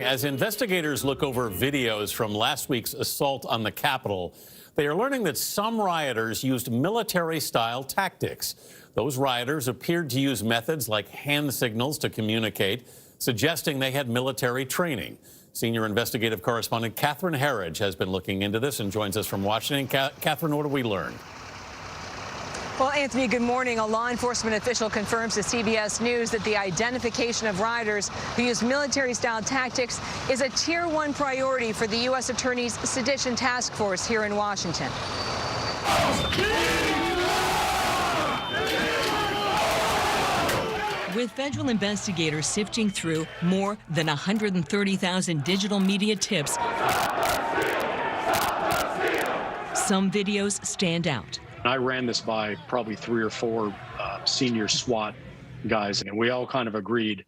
As investigators look over videos from last week's assault on the Capitol, they are learning that some rioters used military-style tactics. Those rioters appeared to use methods like hand signals to communicate, suggesting they had military training. Senior investigative correspondent Catherine Herridge has been looking into this and joins us from Washington. Catherine, what have we learned? Well, Anthony, good morning. A law enforcement official confirms to CBS News that the identification of rioters who use military-style tactics is a Tier 1 priority for the U.S. Attorney's Sedition Task Force here in Washington. With federal investigators sifting through more than 130,000 digital media tips, some videos stand out. I ran this by probably 3 or 4 senior SWAT guys, and we all kind of agreed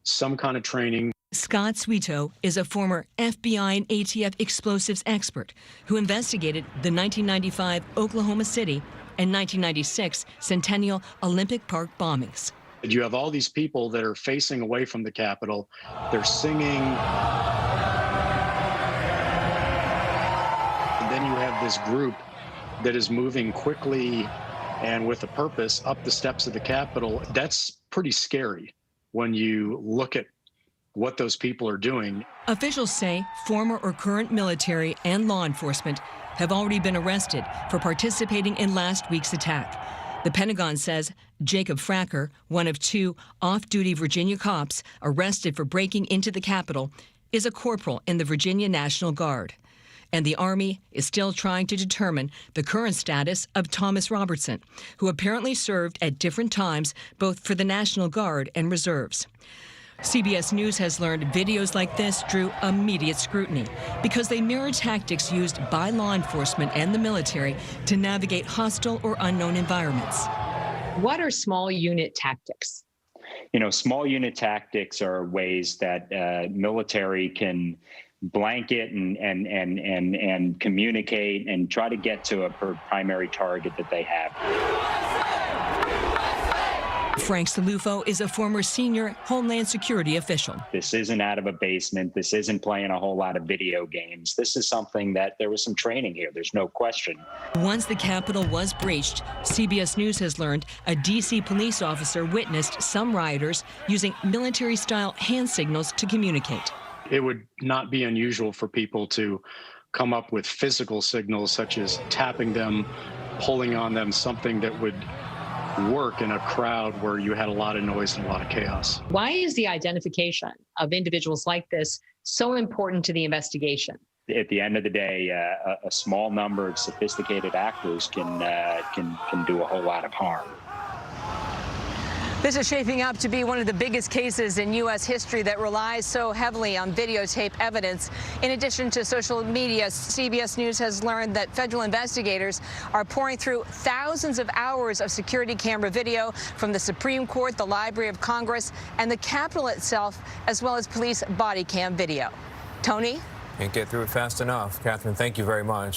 some kind of training. Scott Sweeto is a former FBI and ATF explosives expert who investigated the 1995 Oklahoma City and 1996 Centennial Olympic Park bombings. You have all these people that are facing away from the Capitol. They're singing. And then you have this group that is moving quickly and with a purpose up the steps of the Capitol. That's pretty scary when you look at what those people are doing. Officials say former or current military and law enforcement have already been arrested for participating in last week's attack. The Pentagon says Jacob Fracker, one of 2 off-duty Virginia cops arrested for breaking into the Capitol, is a corporal in the Virginia National Guard. And the Army is still trying to determine the current status of Thomas Robertson, who apparently served at different times both for the National Guard and reserves. CBS News has learned videos like this drew immediate scrutiny because they mirror tactics used by law enforcement and the military to navigate hostile or unknown environments. What are small unit tactics? You know, small unit tactics are ways that military can blanket and communicate and try to get to a primary target that they have. Frank Salufo is a former senior Homeland Security official. This isn't out of a basement. This isn't playing a whole lot of video games. This is something that there was some training here. There's no question. Once the Capitol was breached, CBS News has learned a D.C. police officer witnessed some rioters using military-style hand signals to communicate. It would not be unusual for people to come up with physical signals such as tapping them, pulling on them, something that would work in a crowd where you had a lot of noise and a lot of chaos. Why is the identification of individuals like this so important to the investigation? At the end of the day, a small number of sophisticated actors can do a whole lot of harm. This is shaping up to be one of the biggest cases in U.S. history that relies so heavily on videotape evidence. In addition to social media, CBS News has learned that federal investigators are pouring through thousands of hours of security camera video from the Supreme Court, the Library of Congress, and the Capitol itself, as well as police body cam video. Tony? Can't get through it fast enough. Catherine, thank you very much.